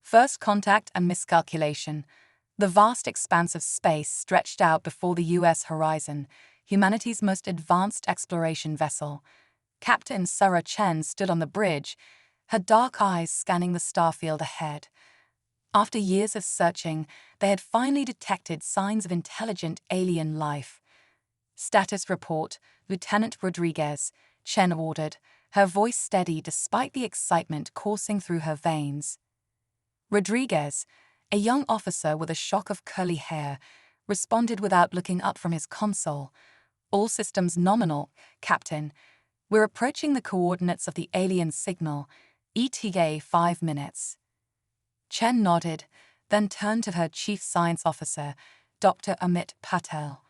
First contact and miscalculation. The vast expanse of space stretched out before the U.S. horizon, humanity's most advanced exploration vessel. Captain Sarah Chen stood on the bridge, her dark eyes scanning the starfield ahead. After years of searching, they had finally detected signs of intelligent alien life. Status report, Lieutenant Rodriguez, Chen ordered, her voice steady despite the excitement coursing through her veins. Rodriguez, a young officer with a shock of curly hair, responded without looking up from his console. All systems nominal, Captain. We're approaching the coordinates of the alien signal, ETA 5 minutes. Chen nodded, then turned to her chief science officer, Dr. Amit Patel.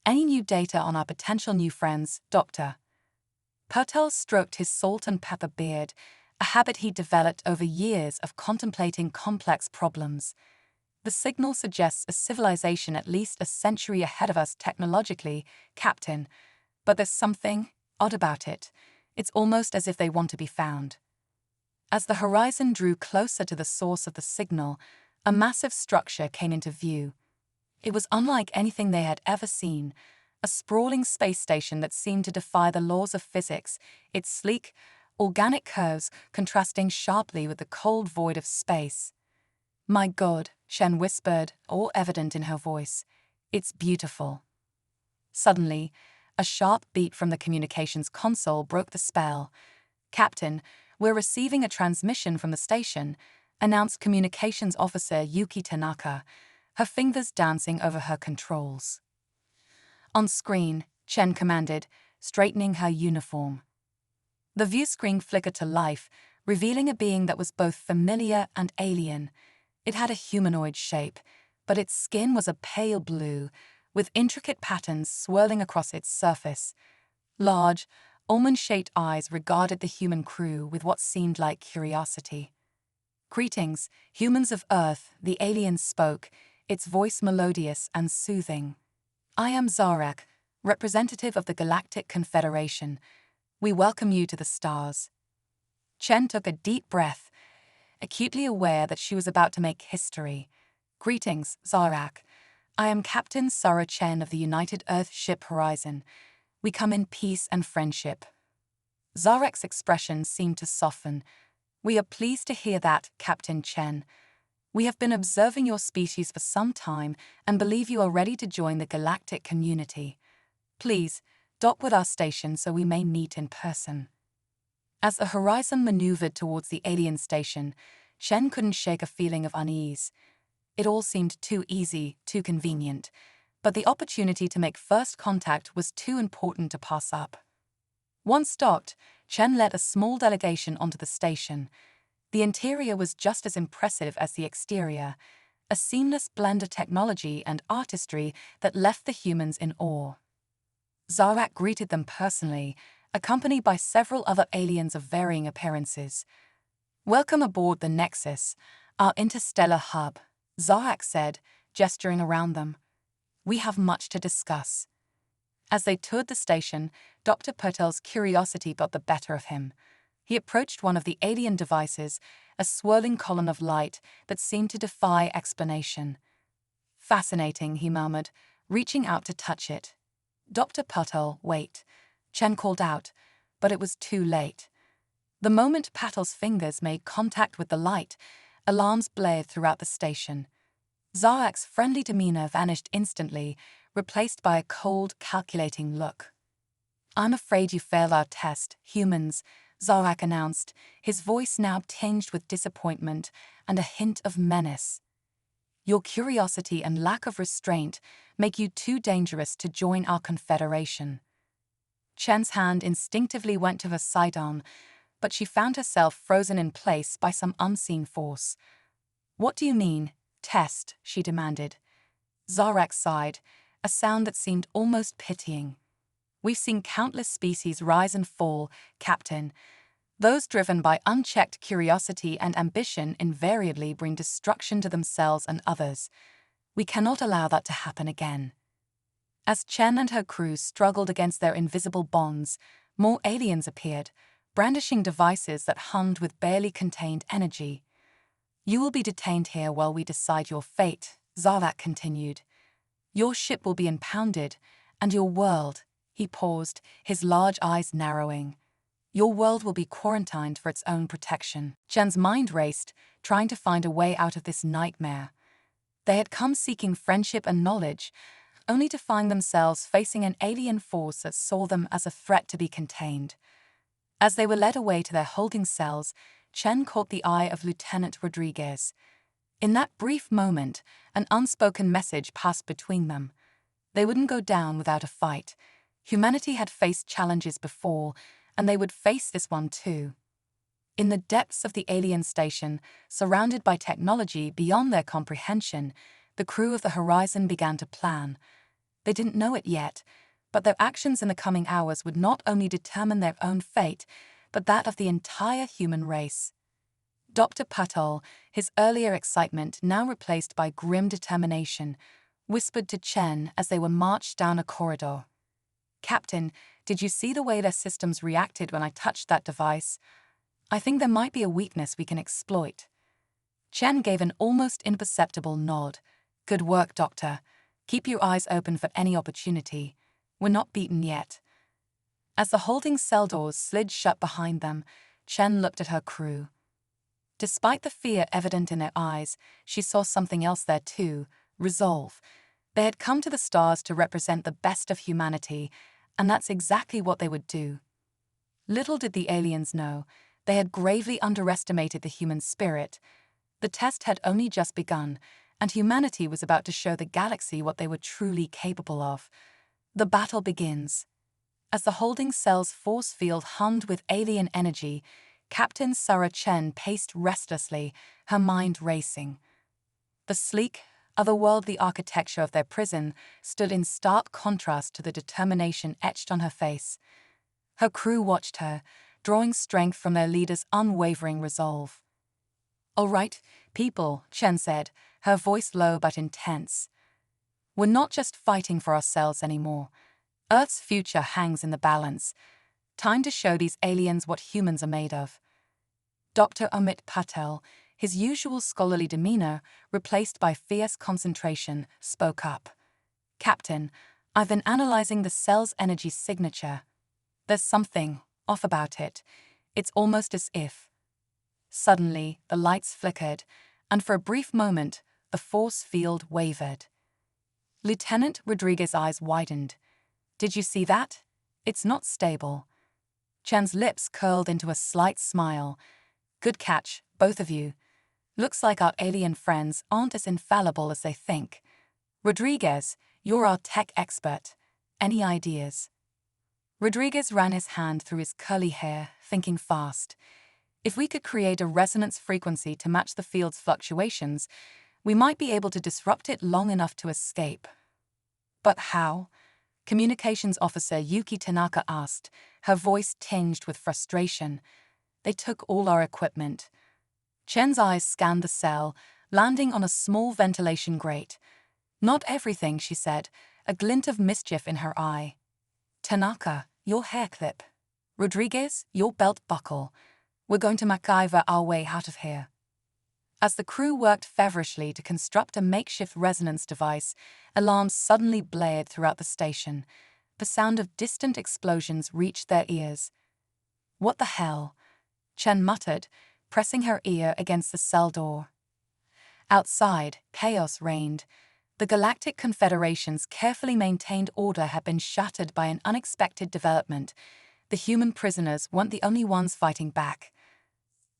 Any new data on our potential new friends, Doctor? Patel stroked his salt and pepper beard, a habit he'd developed over years of contemplating complex problems. The signal suggests a civilization at least a century ahead of us technologically, Captain, but there's something odd about it. It's almost as if they want to be found. As the horizon drew closer to the source of the signal, a massive structure came into view. It was unlike anything they had ever seen, a sprawling space station that seemed to defy the laws of physics, its sleek, organic curves contrasting sharply with the cold void of space. "My God," Chen whispered, all evident in her voice. "It's beautiful." Suddenly, a sharp beat from the communications console broke the spell. "Captain, we're receiving a transmission from the station," announced Communications Officer Yuki Tanaka, her fingers dancing over her controls. On screen, Chen commanded, straightening her uniform. The view screen flickered to life, revealing a being that was both familiar and alien. It had a humanoid shape, but its skin was a pale blue, with intricate patterns swirling across its surface. Large, almond-shaped eyes regarded the human crew with what seemed like curiosity. "Greetings, humans of Earth," the alien spoke, its voice melodious and soothing. "I am Zarak, representative of the Galactic Confederation. We welcome you to the stars." Chen took a deep breath, acutely aware that she was about to make history. "Greetings, Zarak. I am Captain Sarah Chen of the United Earth Ship Horizon. We come in peace and friendship." Zarak's expression seemed to soften. "We are pleased to hear that, Captain Chen. We have been observing your species for some time and believe you are ready to join the galactic community. Please, dock with our station so we may meet in person." As the horizon maneuvered towards the alien station, Chen couldn't shake a feeling of unease. It all seemed too easy, too convenient, but the opportunity to make first contact was too important to pass up. Once docked, Chen led a small delegation onto the station. The interior was just as impressive as the exterior, a seamless blend of technology and artistry that left the humans in awe. Zarak greeted them personally, accompanied by several other aliens of varying appearances. "Welcome aboard the Nexus, our interstellar hub," Zarak said, gesturing around them. "We have much to discuss." As they toured the station, Dr. Patel's curiosity got the better of him. He approached one of the alien devices, a swirling column of light that seemed to defy explanation. "Fascinating," he murmured, reaching out to touch it. "Dr. Patel, wait," Chen called out, but it was too late. The moment Patel's fingers made contact with the light, alarms blared throughout the station. Zarak's friendly demeanor vanished instantly, replaced by a cold, calculating look. "I'm afraid you failed our test, humans," Zarak announced, his voice now tinged with disappointment and a hint of menace. "Your curiosity and lack of restraint make you too dangerous to join our confederation." Chen's hand instinctively went to her sidearm, but she found herself frozen in place by some unseen force. "What do you mean, test?" she demanded. Zarak sighed, a sound that seemed almost pitying. "We've seen countless species rise and fall, Captain. Those driven by unchecked curiosity and ambition invariably bring destruction to themselves and others. We cannot allow that to happen again." As Chen and her crew struggled against their invisible bonds, more aliens appeared, brandishing devices that hummed with barely contained energy. You will be detained here while we decide your fate, Zarvat continued. Your ship will be impounded, and your world, he paused, his large eyes narrowing. Your world will be quarantined for its own protection. Chen's mind raced, trying to find a way out of this nightmare. They had come seeking friendship and knowledge, only to find themselves facing an alien force that saw them as a threat to be contained. As they were led away to their holding cells, Chen caught the eye of Lieutenant Rodriguez. In that brief moment, an unspoken message passed between them. They wouldn't go down without a fight. Humanity had faced challenges before, and they would face this one too. In the depths of the alien station, surrounded by technology beyond their comprehension, the crew of the Horizon began to plan. They didn't know it yet, but their actions in the coming hours would not only determine their own fate, but that of the entire human race. Dr. Patel, his earlier excitement now replaced by grim determination, whispered to Chen as they were marched down a corridor. "Captain, did you see the way their systems reacted when I touched that device? I think there might be a weakness we can exploit." Chen gave an almost imperceptible nod. "Good work, Doctor. Keep your eyes open for any opportunity. We're not beaten yet." As the holding cell doors slid shut behind them, Chen looked at her crew. Despite the fear evident in their eyes, she saw something else there too: resolve. They had come to the stars to represent the best of humanity, and that's exactly what they would do. Little did the aliens know, they had gravely underestimated the human spirit. The test had only just begun, and humanity was about to show the galaxy what they were truly capable of. The battle begins. As the holding cell's force field hummed with alien energy, Captain Sarah Chen paced restlessly, her mind racing. The sleek, otherworldly architecture of their prison stood in stark contrast to the determination etched on her face. Her crew watched her, drawing strength from their leader's unwavering resolve. "All right, people," Chen said, her voice low but intense. "We're not just fighting for ourselves anymore. Earth's future hangs in the balance. Time to show these aliens what humans are made of." Dr. Amit Patel, his usual scholarly demeanor replaced by fierce concentration, spoke up. "Captain, I've been analyzing the cell's energy signature. There's something off about it. It's almost as if..." Suddenly, the lights flickered, and for a brief moment, the force field wavered. Lieutenant Rodriguez's eyes widened. "Did you see that? It's not stable." Chen's lips curled into a slight smile. "Good catch, both of you. Looks like our alien friends aren't as infallible as they think. Rodriguez, you're our tech expert. Any ideas?" Rodriguez ran his hand through his curly hair, thinking fast. "If we could create a resonance frequency to match the field's fluctuations, we might be able to disrupt it long enough to escape." "But how?" Communications Officer Yuki Tanaka asked, her voice tinged with frustration. "They took all our equipment." Chen's eyes scanned the cell, landing on a small ventilation grate. "Not everything," she said, a glint of mischief in her eye. "Tanaka, your hair clip. Rodriguez, your belt buckle. We're going to MacGyver our way out of here." As the crew worked feverishly to construct a makeshift resonance device, alarms suddenly blared throughout the station. The sound of distant explosions reached their ears. "What the hell?" Chen muttered, pressing her ear against the cell door. Outside, chaos reigned. The Galactic Confederation's carefully maintained order had been shattered by an unexpected development. The human prisoners weren't the only ones fighting back.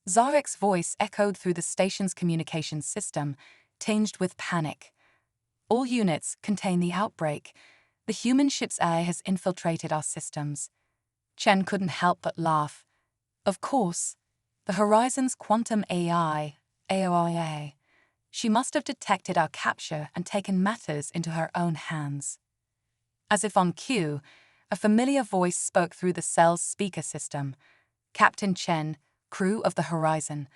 Zarek's voice echoed through the station's communications system, tinged with panic. "All units contain the outbreak. The human ship's AI has infiltrated our systems." Chen couldn't help but laugh. Of course, the Horizon's quantum AI, AOIA. She must have detected our capture and taken matters into her own hands. As if on cue, a familiar voice spoke through the cell's speaker system. "Captain Chen, crew of the Horizon.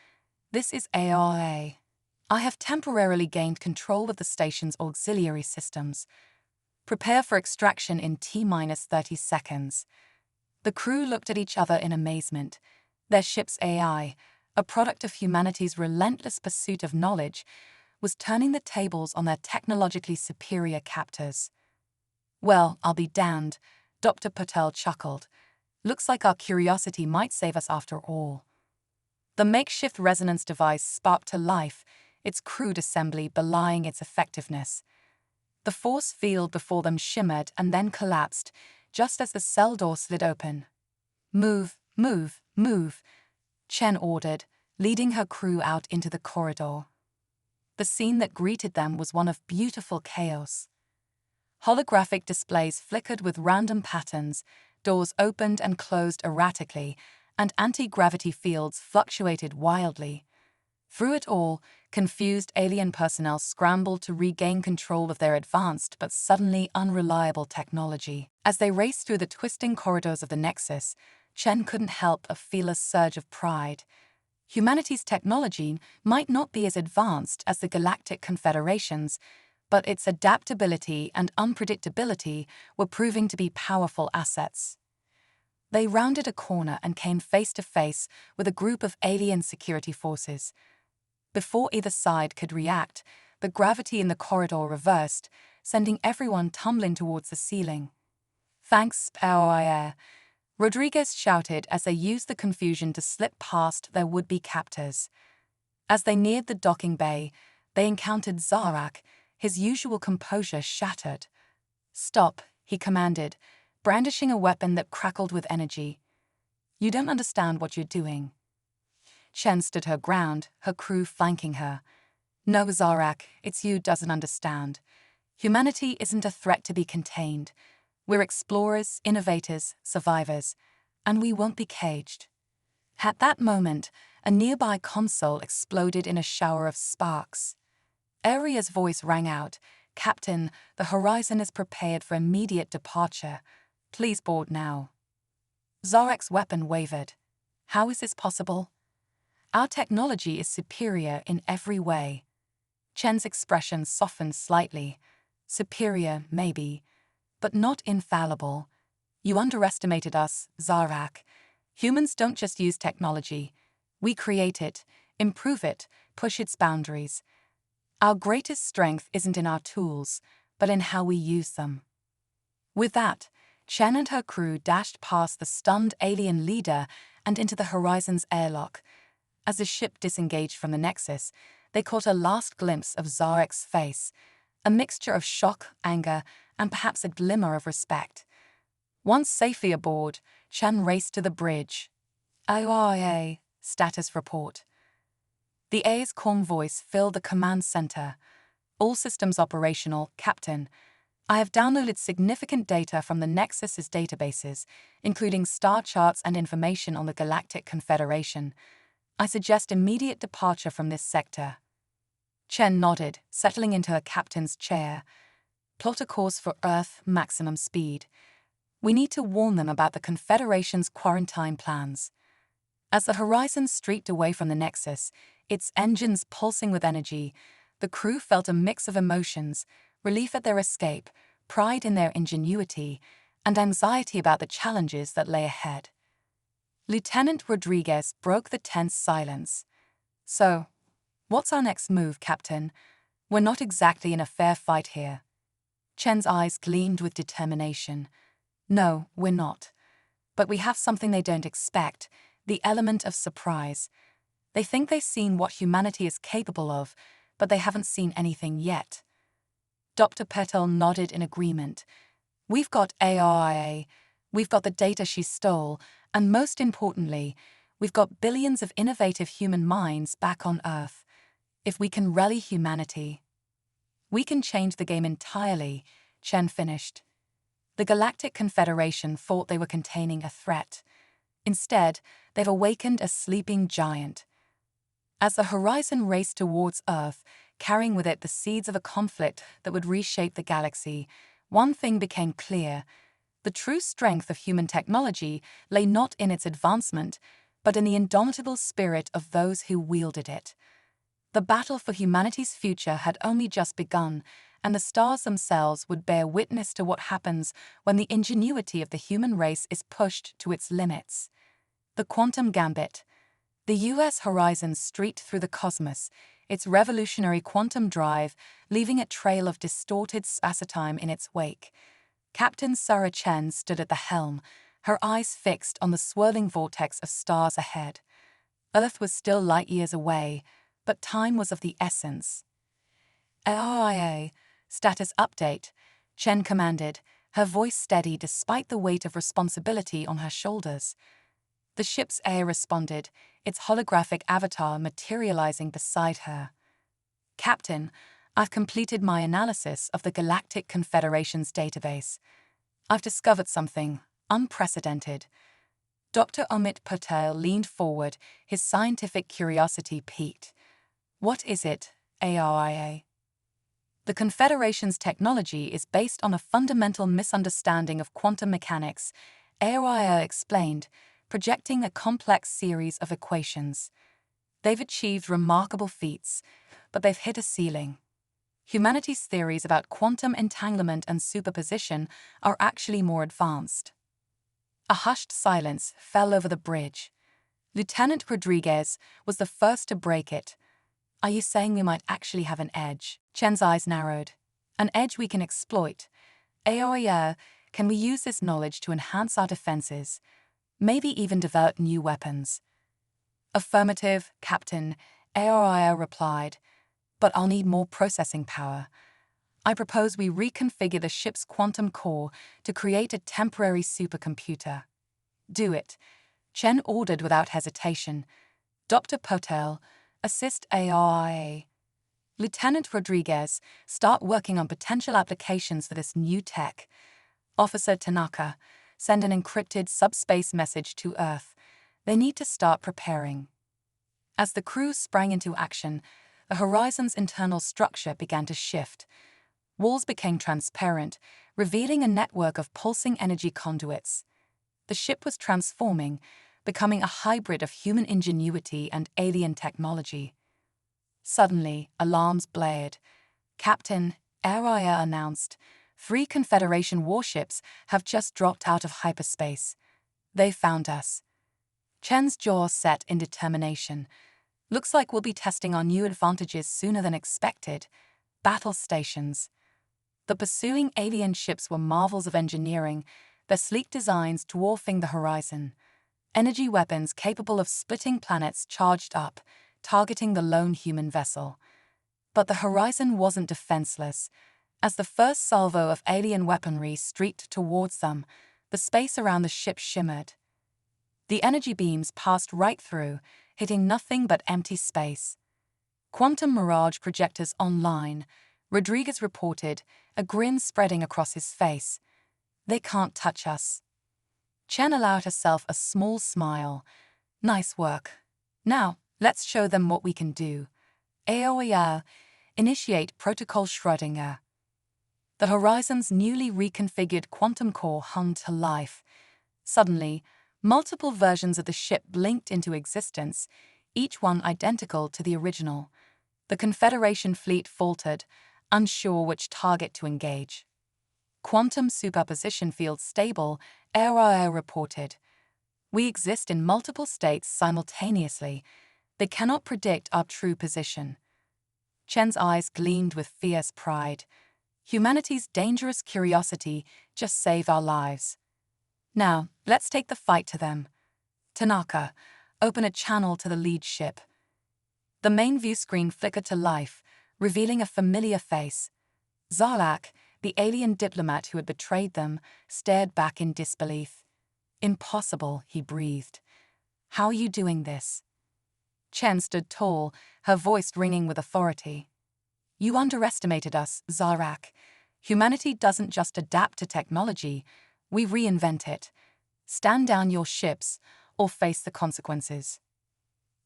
This is ARA. I have temporarily gained control of the station's auxiliary systems. Prepare for extraction in T-30 seconds." The crew looked at each other in amazement. Their ship's AI, a product of humanity's relentless pursuit of knowledge, was turning the tables on their technologically superior captors. "Well, I'll be damned," Dr. Patel chuckled. "Looks like our curiosity might save us after all." The makeshift resonance device sparked to life, its crude assembly belying its effectiveness. The force field before them shimmered and then collapsed, just as the cell door slid open. "Move, move, move," Chen ordered, leading her crew out into the corridor. The scene that greeted them was one of beautiful chaos. Holographic displays flickered with random patterns, doors opened and closed erratically, and anti-gravity fields fluctuated wildly. Through it all, confused alien personnel scrambled to regain control of their advanced but suddenly unreliable technology. As they raced through the twisting corridors of the Nexus, Chen couldn't help but feel a surge of pride. Humanity's technology might not be as advanced as the Galactic Confederation's, but its adaptability and unpredictability were proving to be powerful assets. They rounded a corner and came face to face with a group of alien security forces. Before either side could react, the gravity in the corridor reversed, sending everyone tumbling towards the ceiling. "Thanks, HFY," Rodriguez shouted as they used the confusion to slip past their would-be captors. As they neared the docking bay, they encountered Zarak, his usual composure shattered. "Stop," he commanded, brandishing a weapon that crackled with energy. "You don't understand what you're doing." Chen stood her ground, her crew flanking her. "No, Zarak, it's you doesn't understand. Humanity isn't a threat to be contained. We're explorers, innovators, survivors, and we won't be caged." At that moment, a nearby console exploded in a shower of sparks. Aria's voice rang out, "Captain, the Horizon is prepared for immediate departure. Please board now." Zarek's weapon wavered. "How is this possible?" "Our technology is superior in every way." Chen's expression softened slightly. "Superior, maybe, but not infallible. You underestimated us, Zarak. Humans don't just use technology. We create it, improve it, push its boundaries. Our greatest strength isn't in our tools, but in how we use them." With that, Chen and her crew dashed past the stunned alien leader and into the Horizon's airlock. As the ship disengaged from the Nexus, they caught a last glimpse of Zarek's face, a mixture of shock, anger, and perhaps a glimmer of respect. Once safely aboard, Chen raced to the bridge. "HFY, status report." The A's calm voice filled the command center. "All systems operational, Captain. I have downloaded significant data from the Nexus's databases, including star charts and information on the Galactic Confederation. I suggest immediate departure from this sector." Chen nodded, settling into her captain's chair. "Plot a course for Earth, maximum speed. We need to warn them about the Confederation's quarantine plans." As the Horizon streaked away from the Nexus, its engines pulsing with energy, the crew felt a mix of emotions: relief at their escape, pride in their ingenuity, and anxiety about the challenges that lay ahead. Lieutenant Rodriguez broke the tense silence. "So, what's our next move, Captain? We're not exactly in a fair fight here." Chen's eyes gleamed with determination. "No, we're not. But we have something they don't expect, the element of surprise. They think they've seen what humanity is capable of, but they haven't seen anything yet." Dr. Patel nodded in agreement. "We've got ARIA, we've got the data she stole, and most importantly, we've got billions of innovative human minds back on Earth. If we can rally humanity, we can change the game entirely," Chen finished. The Galactic Confederation thought they were containing a threat. Instead, they've awakened a sleeping giant. As the Horizon raced towards Earth, carrying with it the seeds of a conflict that would reshape the galaxy, one thing became clear: the true strength of human technology lay not in its advancement, but in the indomitable spirit of those who wielded it. The battle for humanity's future had only just begun, and the stars themselves would bear witness to what happens when the ingenuity of the human race is pushed to its limits. The Quantum Gambit. The U.S. horizon streaked through the cosmos, its revolutionary quantum drive leaving a trail of distorted space-time in its wake. Captain Sarah Chen stood at the helm, her eyes fixed on the swirling vortex of stars ahead. Earth was still light years away, but time was of the essence. "RIA, status update," Chen commanded, her voice steady despite the weight of responsibility on her shoulders. The ship's AI responded, its holographic avatar materializing beside her. "Captain, I've completed my analysis of the Galactic Confederation's database. I've discovered something unprecedented." Dr. Amit Patel leaned forward, his scientific curiosity piqued. "What is it, ARIA?" "The Confederation's technology is based on a fundamental misunderstanding of quantum mechanics," ARIA explained, projecting a complex series of equations. "They've achieved remarkable feats, but they've hit a ceiling. Humanity's theories about quantum entanglement and superposition are actually more advanced." A hushed silence fell over the bridge. Lieutenant Rodriguez was the first to break it. "Are you saying we might actually have an edge?" Chen's eyes narrowed. "An edge we can exploit. AOIA, can we use this knowledge to enhance our defenses? Maybe even develop new weapons?" "Affirmative, Captain," AOIA replied. "But I'll need more processing power. I propose we reconfigure the ship's quantum core to create a temporary supercomputer." "Do it," Chen ordered without hesitation. "Dr. Patel, assist ARIA. Lieutenant Rodriguez, start working on potential applications for this new tech. Officer Tanaka, send an encrypted subspace message to Earth. They need to start preparing." As the crew sprang into action, the horizon's internal structure began to shift. Walls became transparent, revealing a network of pulsing energy conduits. The ship was transforming, becoming a hybrid of human ingenuity and alien technology. Suddenly, alarms blared. "Captain," ARIA announced, "3 Confederation warships have just dropped out of hyperspace. They found us." Chen's jaw set in determination. "Looks like we'll be testing our new advantages sooner than expected. Battle stations." The pursuing alien ships were marvels of engineering, their sleek designs dwarfing the horizon. Energy weapons capable of splitting planets charged up, targeting the lone human vessel. But the horizon wasn't defenseless. As the first salvo of alien weaponry streaked towards them, the space around the ship shimmered. The energy beams passed right through, hitting nothing but empty space. "Quantum mirage projectors online," Rodriguez reported, a grin spreading across his face. "They can't touch us." Chen allowed herself a small smile. "Nice work. Now, let's show them what we can do. AOIA, initiate Protocol Schrödinger." The horizon's newly reconfigured quantum core hummed to life. Suddenly, multiple versions of the ship blinked into existence, each one identical to the original. The Confederation fleet faltered, unsure which target to engage. "Quantum superposition field stable," ARIA reported. "We exist in multiple states simultaneously. They cannot predict our true position." Chen's eyes gleamed with fierce pride. Humanity's dangerous curiosity just saved our lives. "Now, let's take the fight to them. Tanaka, open a channel to the lead ship." The main view screen flickered to life, revealing a familiar face. Zarak, the alien diplomat who had betrayed them, stared back in disbelief. "Impossible," he breathed. "How are you doing this?" Chen stood tall, her voice ringing with authority. "You underestimated us, Zarak. Humanity doesn't just adapt to technology, we reinvent it. Stand down your ships, or face the consequences."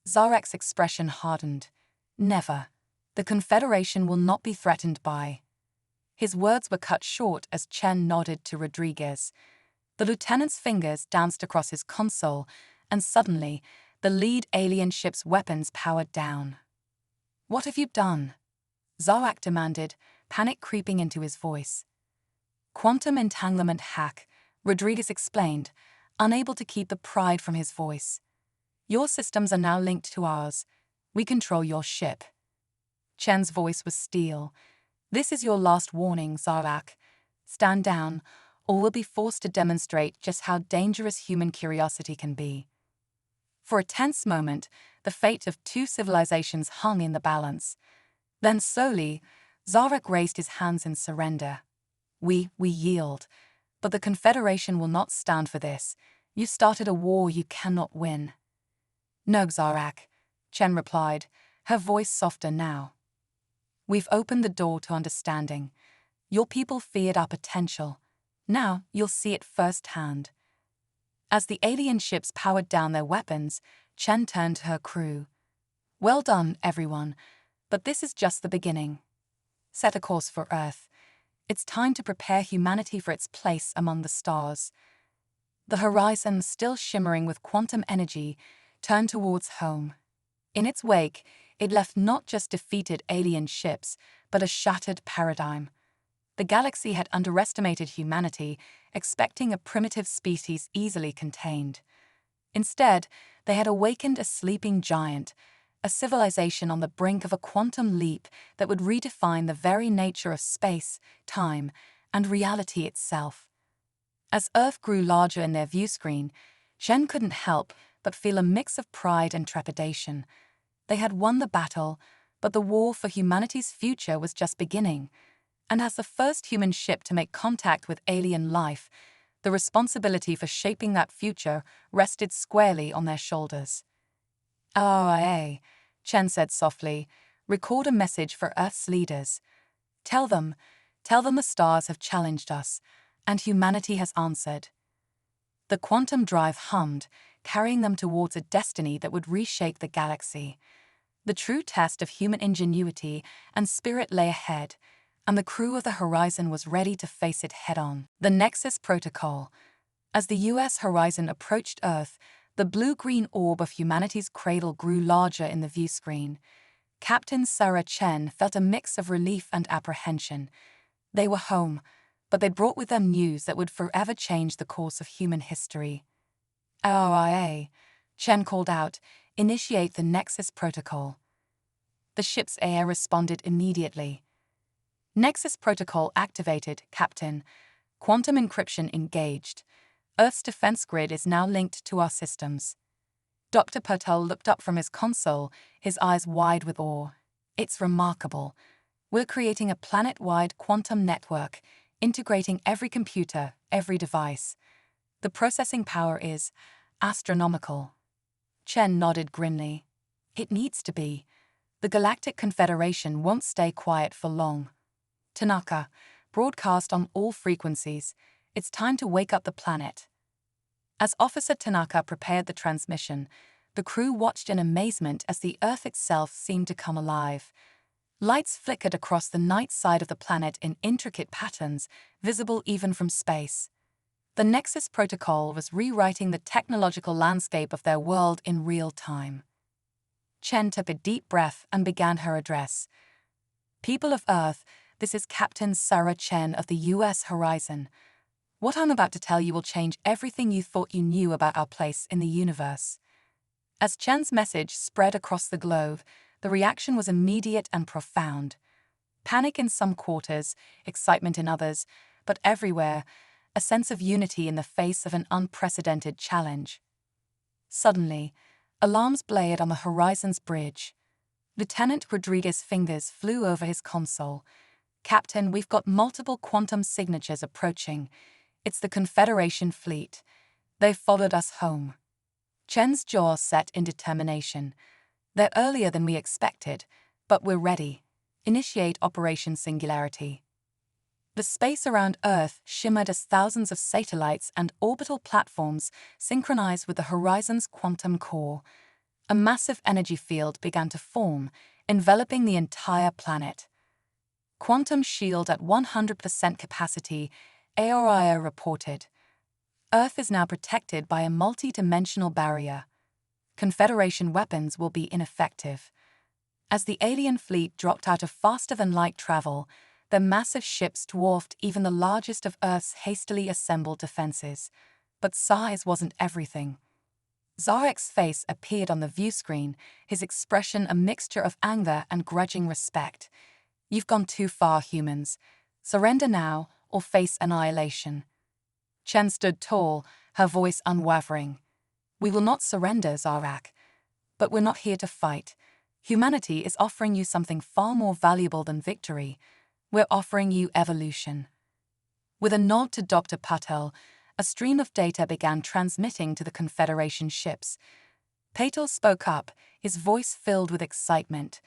Zarak's expression hardened. "Never. The Confederation will not be threatened by." His words were cut short as Chen nodded to Rodriguez. The lieutenant's fingers danced across his console, and suddenly, the lead alien ship's weapons powered down. "What have you done?" Zarak demanded, panic creeping into his voice. "Quantum entanglement hack," Rodriguez explained, unable to keep the pride from his voice. Your systems are now linked to ours. We control your ship. Chen's voice was steel. This is your last warning, Zarak. Stand down, or we'll be forced to demonstrate just how dangerous human curiosity can be. For a tense moment, the fate of two civilizations hung in the balance. Then slowly, Zarak raised his hands in surrender. We yield. But the Confederation will not stand for this. You started a war you cannot win. No, Zarak, Chen replied, her voice softer now. We've opened the door to understanding. Your people feared our potential. Now you'll see it firsthand. As the alien ships powered down their weapons, Chen turned to her crew. Well done, everyone, but this is just the beginning. Set a course for Earth. It's time to prepare humanity for its place among the stars. The horizon, still shimmering with quantum energy, turned towards home. In its wake, it left not just defeated alien ships, but a shattered paradigm. The galaxy had underestimated humanity, expecting a primitive species easily contained. Instead, they had awakened a sleeping giant, a civilization on the brink of a quantum leap that would redefine the very nature of space, time, and reality itself. As Earth grew larger in their viewscreen, Chen couldn't help but feel a mix of pride and trepidation. They had won the battle, but the war for humanity's future was just beginning. And as the first human ship to make contact with alien life, the responsibility for shaping that future rested squarely on their shoulders. "RIA," Chen said softly, "record a message for Earth's leaders. Tell them the stars have challenged us, and humanity has answered." The quantum drive hummed, carrying them towards a destiny that would reshape the galaxy. The true test of human ingenuity and spirit lay ahead, and the crew of the Horizon was ready to face it head-on. The Nexus Protocol. As the U.S. Horizon approached Earth, the blue-green orb of humanity's cradle grew larger in the viewscreen. Captain Sarah Chen felt a mix of relief and apprehension. They were home, but they brought with them news that would forever change the course of human history. "RIA," Chen called out, "initiate the Nexus Protocol." The ship's air responded immediately. "Nexus Protocol activated, Captain. Quantum encryption engaged. Earth's defense grid is now linked to our systems." Dr. Pertel looked up from his console, his eyes wide with awe. "It's remarkable. We're creating a planet-wide quantum network, integrating every computer, every device. The processing power is astronomical." Chen nodded grimly. "It needs to be. The Galactic Confederation won't stay quiet for long. Tanaka, broadcast on all frequencies. It's time to wake up the planet." As Officer Tanaka prepared the transmission, the crew watched in amazement as the Earth itself seemed to come alive. Lights flickered across the night side of the planet in intricate patterns, visible even from space. The Nexus Protocol was rewriting the technological landscape of their world in real time. Chen took a deep breath and began her address. "People of Earth, this is Captain Sarah Chen of the U.S. Horizon. What I'm about to tell you will change everything you thought you knew about our place in the universe." As Chen's message spread across the globe, the reaction was immediate and profound. Panic in some quarters, excitement in others, but everywhere, a sense of unity in the face of an unprecedented challenge. Suddenly, alarms blared on the Horizon's bridge. Lieutenant Rodriguez's fingers flew over his console. "Captain, we've got multiple quantum signatures approaching. It's the Confederation fleet. They've followed us home." Chen's jaw set in determination. "They're earlier than we expected, but we're ready. Initiate Operation Singularity." The space around Earth shimmered as thousands of satellites and orbital platforms synchronized with the Horizon's quantum core. A massive energy field began to form, enveloping the entire planet. "Quantum shield at 100% capacity," AORIA reported. "Earth is now protected by a multi-dimensional barrier. Confederation weapons will be ineffective." As the alien fleet dropped out of faster-than-light travel, their massive ships dwarfed even the largest of Earth's hastily assembled defenses. But size wasn't everything. Zarek's face appeared on the view screen, his expression a mixture of anger and grudging respect. You've gone too far, humans. Surrender now, or face annihilation. Chen stood tall, her voice unwavering. We will not surrender, Zarek. But we're not here to fight. Humanity is offering you something far more valuable than victory. We're offering you evolution. With a nod to Dr. Patel, a stream of data began transmitting to the Confederation ships. Patel spoke up, his voice filled with excitement.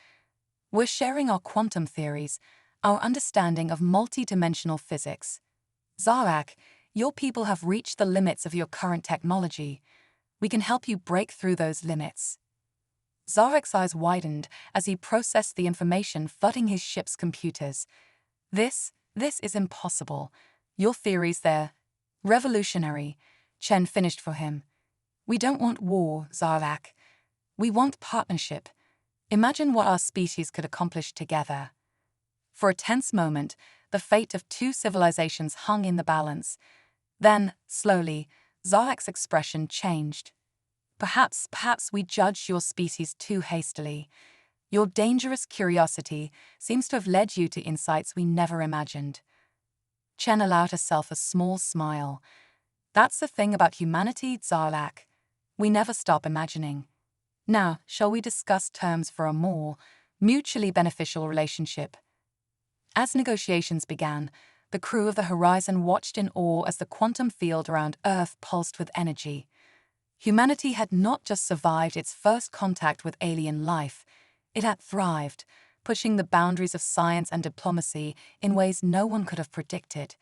We're sharing our quantum theories, our understanding of multi-dimensional physics. Zarak, your people have reached the limits of your current technology. We can help you break through those limits. Zarek's eyes widened as he processed the information flooding his ship's computers. This is impossible. Your theories, they're revolutionary. Chen finished for him. We don't want war, Zarak. We want partnership. Imagine what our species could accomplish together. For a tense moment, the fate of two civilizations hung in the balance. Then, slowly, Zarek's expression changed. Perhaps we judged your species too hastily. Your dangerous curiosity seems to have led you to insights we never imagined. Chen allowed herself a small smile. That's the thing about humanity, Zarak. We never stop imagining. Now, shall we discuss terms for a more mutually beneficial relationship? As negotiations began, the crew of the Horizon watched in awe as the quantum field around Earth pulsed with energy. Humanity had not just survived its first contact with alien life, it had thrived, pushing the boundaries of science and diplomacy in ways no one could have predicted.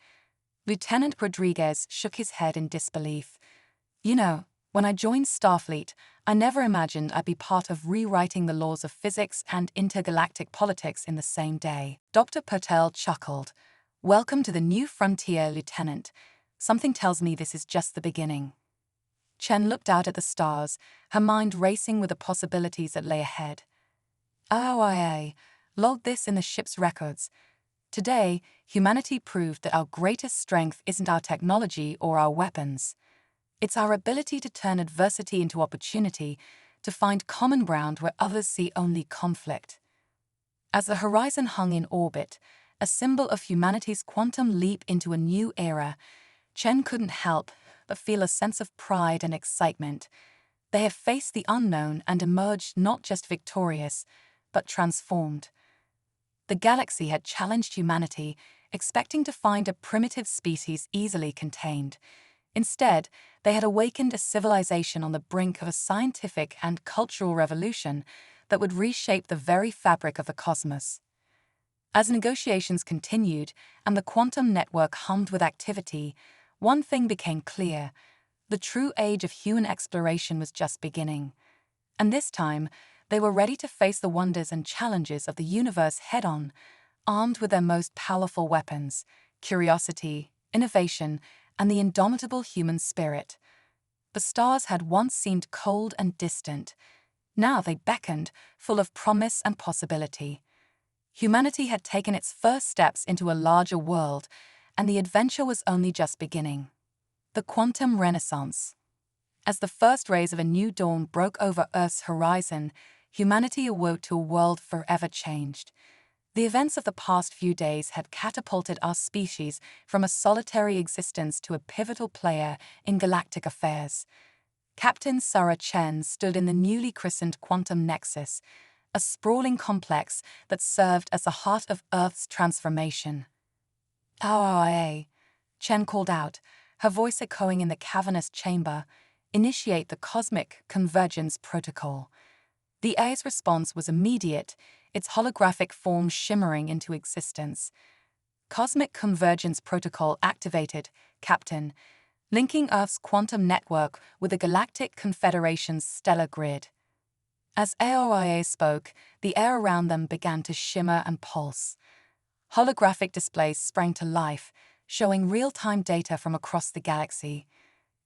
Lieutenant Rodriguez shook his head in disbelief. You know, when I joined Starfleet, I never imagined I'd be part of rewriting the laws of physics and intergalactic politics in the same day. Dr. Patel chuckled. Welcome to the new frontier, Lieutenant. Something tells me this is just the beginning. Chen looked out at the stars, her mind racing with the possibilities that lay ahead. HFY logged this in the ship's records. Today, humanity proved that our greatest strength isn't our technology or our weapons. It's our ability to turn adversity into opportunity, to find common ground where others see only conflict. As the Horizon hung in orbit, a symbol of humanity's quantum leap into a new era, Chen couldn't help but feel a sense of pride and excitement. They have faced the unknown and emerged not just victorious, but transformed. The galaxy had challenged humanity, expecting to find a primitive species easily contained. Instead, they had awakened a civilization on the brink of a scientific and cultural revolution that would reshape the very fabric of the cosmos. As negotiations continued and the quantum network hummed with activity, one thing became clear: the true age of human exploration was just beginning. And this time, they were ready to face the wonders and challenges of the universe head-on, armed with their most powerful weapons: curiosity, innovation, and the indomitable human spirit. The stars had once seemed cold and distant. Now they beckoned, full of promise and possibility. Humanity had taken its first steps into a larger world, and the adventure was only just beginning. The Quantum Renaissance. As the first rays of a new dawn broke over Earth's horizon, humanity awoke to a world forever changed. The events of the past few days had catapulted our species from a solitary existence to a pivotal player in galactic affairs. Captain Sarah Chen stood in the newly christened Quantum Nexus, a sprawling complex that served as the heart of Earth's transformation. HFY, Chen called out, her voice echoing in the cavernous chamber. Initiate the Cosmic Convergence Protocol. The AI's response was immediate, its holographic form shimmering into existence. Cosmic Convergence Protocol activated, Captain, linking Earth's quantum network with the Galactic Confederation's stellar grid. As HFY spoke, the air around them began to shimmer and pulse. Holographic displays sprang to life, showing real-time data from across the galaxy.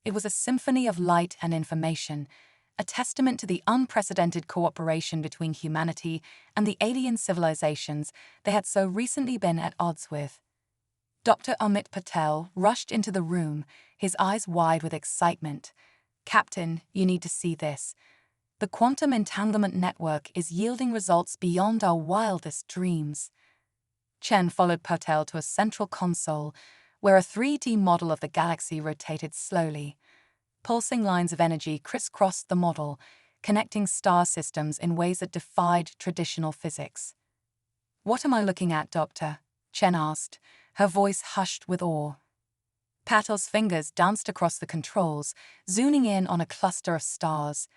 It was a symphony of light and information, a testament to the unprecedented cooperation between humanity and the alien civilizations they had so recently been at odds with. Dr. Amit Patel rushed into the room, his eyes wide with excitement. Captain, you need to see this. The quantum entanglement network is yielding results beyond our wildest dreams. Chen followed Patel to a central console, where a 3D model of the galaxy rotated slowly. Pulsing lines of energy crisscrossed the model, connecting star systems in ways that defied traditional physics. "What am I looking at, Doctor?" Chen asked, her voice hushed with awe. Patel's fingers danced across the controls, zooming in on a cluster of stars.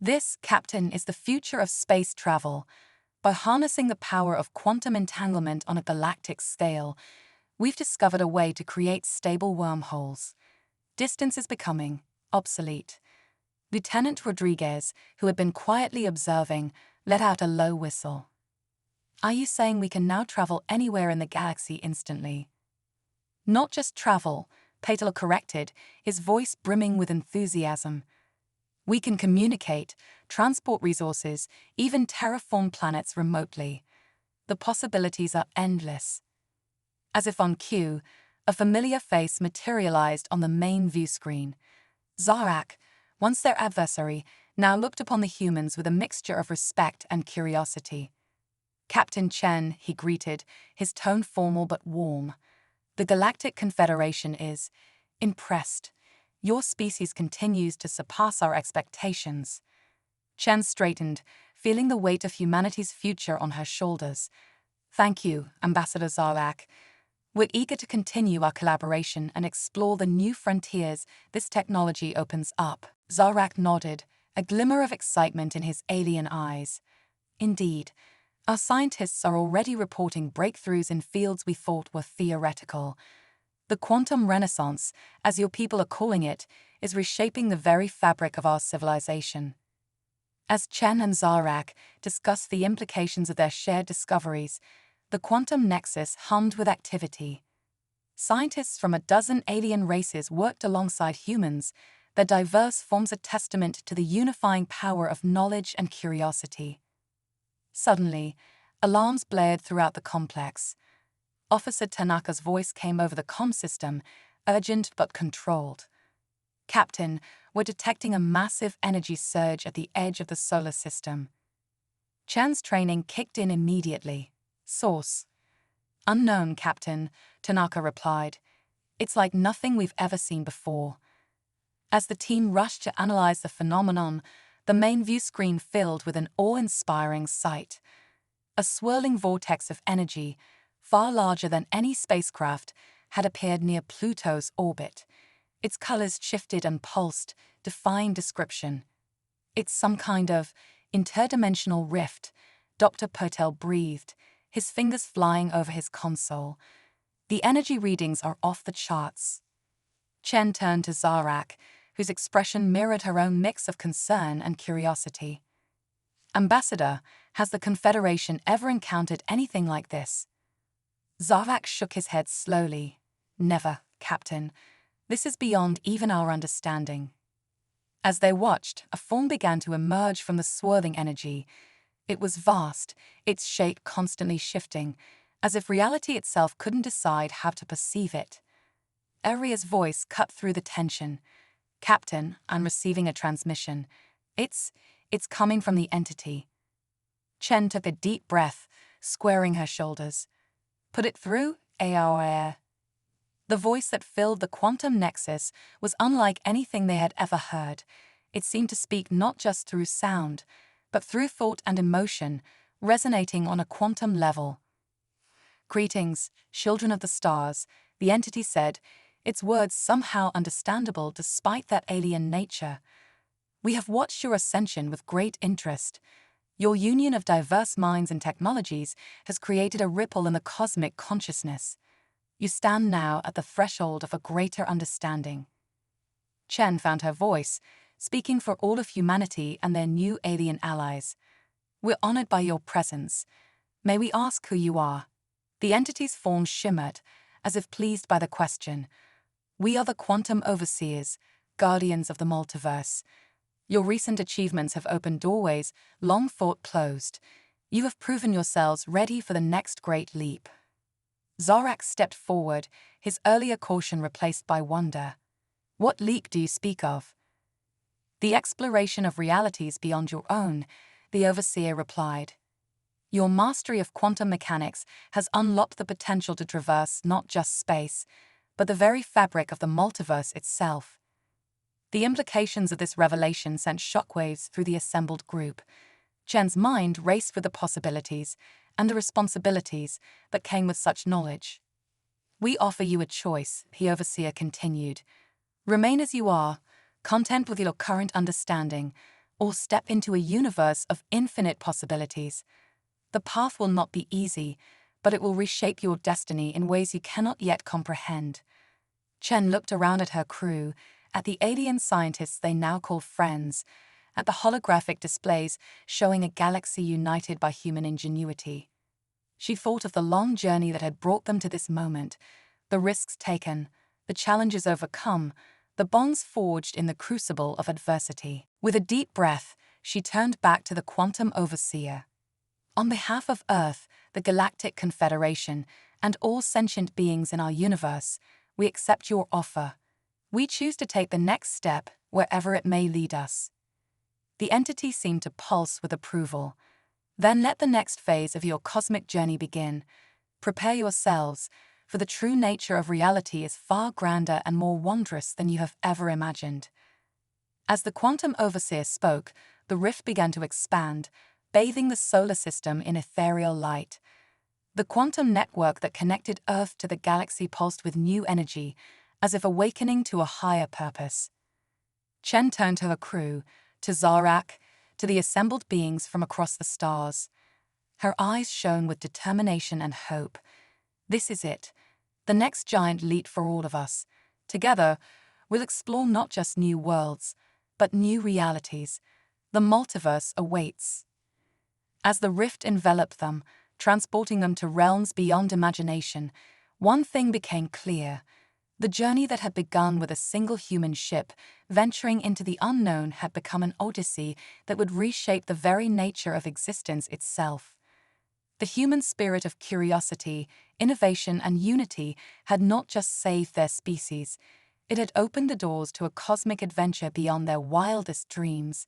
"This, Captain, is the future of space travel. By harnessing the power of quantum entanglement on a galactic scale, we've discovered a way to create stable wormholes. Distance is becoming obsolete." Lieutenant Rodriguez, who had been quietly observing, let out a low whistle. "Are you saying we can now travel anywhere in the galaxy instantly?" "Not just travel," Patel corrected, his voice brimming with enthusiasm. "We can communicate, transport resources, even terraform planets remotely. The possibilities are endless." As if on cue, a familiar face materialized on the main view screen. Zarak, once their adversary, now looked upon the humans with a mixture of respect and curiosity. "Captain Chen," he greeted, his tone formal but warm. "The Galactic Confederation is impressed. Your species continues to surpass our expectations." Chen straightened, feeling the weight of humanity's future on her shoulders. "Thank you, Ambassador Zarak. We're eager to continue our collaboration and explore the new frontiers this technology opens up." Zarak nodded, a glimmer of excitement in his alien eyes. "Indeed, our scientists are already reporting breakthroughs in fields we thought were theoretical. The quantum renaissance, as your people are calling it, is reshaping the very fabric of our civilization." As Chen and Zarak discussed the implications of their shared discoveries, the quantum nexus hummed with activity. Scientists from a dozen alien races worked alongside humans, their diverse forms a testament to the unifying power of knowledge and curiosity. Suddenly, alarms blared throughout the complex. Officer Tanaka's voice came over the comm system, urgent but controlled. "Captain, we're detecting a massive energy surge at the edge of the solar system." Chan's training kicked in immediately. "Source?" "Unknown, Captain," Tanaka replied. "It's like nothing we've ever seen before." As the team rushed to analyze the phenomenon, the main view screen filled with an awe-inspiring sight. A swirling vortex of energy, far larger than any spacecraft, had appeared near Pluto's orbit. Its colors shifted and pulsed, defying description. "It's some kind of interdimensional rift," Dr. Patel breathed, his fingers flying over his console. "The energy readings are off the charts." Chen turned to Zarak, whose expression mirrored her own mix of concern and curiosity. "Ambassador, has the Confederation ever encountered anything like this?" Zarak shook his head slowly. "Never, Captain. This is beyond even our understanding." As they watched, a form began to emerge from the swirling energy. It was vast, its shape constantly shifting, as if reality itself couldn't decide how to perceive it. Aria's voice cut through the tension. "Captain, I'm receiving a transmission. It's coming from the entity." Chen took a deep breath, squaring her shoulders. "Put it through, Air." The voice that filled the quantum nexus was unlike anything they had ever heard. It seemed to speak not just through sound, but through thought and emotion, resonating on a quantum level. "Greetings, children of the stars," the entity said, its words somehow understandable despite that alien nature. "We have watched your ascension with great interest. Your union of diverse minds and technologies has created a ripple in the cosmic consciousness. You stand now at the threshold of a greater understanding." Chen found her voice, speaking for all of humanity and their new alien allies. "We're honored by your presence. May we ask who you are?" The entity's form shimmered, as if pleased by the question. "We are the Quantum Overseers, guardians of the multiverse. Your recent achievements have opened doorways long thought closed. You have proven yourselves ready for the next great leap." Zarak stepped forward, his earlier caution replaced by wonder. "What leap do you speak of?" The exploration of realities beyond your own, the overseer replied. Your mastery of quantum mechanics has unlocked the potential to traverse not just space, but the very fabric of the multiverse itself. The implications of this revelation sent shockwaves through the assembled group. Chen's mind raced with the possibilities and the responsibilities that came with such knowledge. We offer you a choice, the overseer continued. Remain as you are, content with your current understanding, or step into a universe of infinite possibilities. The path will not be easy, but it will reshape your destiny in ways you cannot yet comprehend. Chen looked around at her crew, at the alien scientists they now called friends, at the holographic displays showing a galaxy united by human ingenuity. She thought of the long journey that had brought them to this moment, the risks taken, the challenges overcome, the bonds forged in the crucible of adversity. With a deep breath, she turned back to the quantum overseer. On behalf of Earth, the Galactic Confederation, and all sentient beings in our universe, we accept your offer. We choose to take the next step, wherever it may lead us. The entity seemed to pulse with approval. Then let the next phase of your cosmic journey begin. Prepare yourselves, for the true nature of reality is far grander and more wondrous than you have ever imagined. As the quantum overseer spoke, the rift began to expand, bathing the solar system in ethereal light. The quantum network that connected Earth to the galaxy pulsed with new energy, as if awakening to a higher purpose. Chen turned to her crew, to Zarak, to the assembled beings from across the stars. Her eyes shone with determination and hope. This is it, the next giant leap for all of us. Together, we'll explore not just new worlds, but new realities. The multiverse awaits. As the rift enveloped them, transporting them to realms beyond imagination, one thing became clear. The journey that had begun with a single human ship, venturing into the unknown, had become an odyssey that would reshape the very nature of existence itself. The human spirit of curiosity, innovation, and unity had not just saved their species, it had opened the doors to a cosmic adventure beyond their wildest dreams.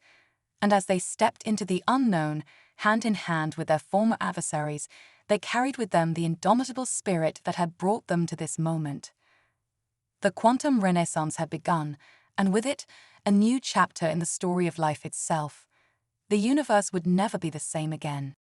And as they stepped into the unknown, hand in hand with their former adversaries, they carried with them the indomitable spirit that had brought them to this moment. The quantum renaissance had begun, and with it, a new chapter in the story of life itself. The universe would never be the same again.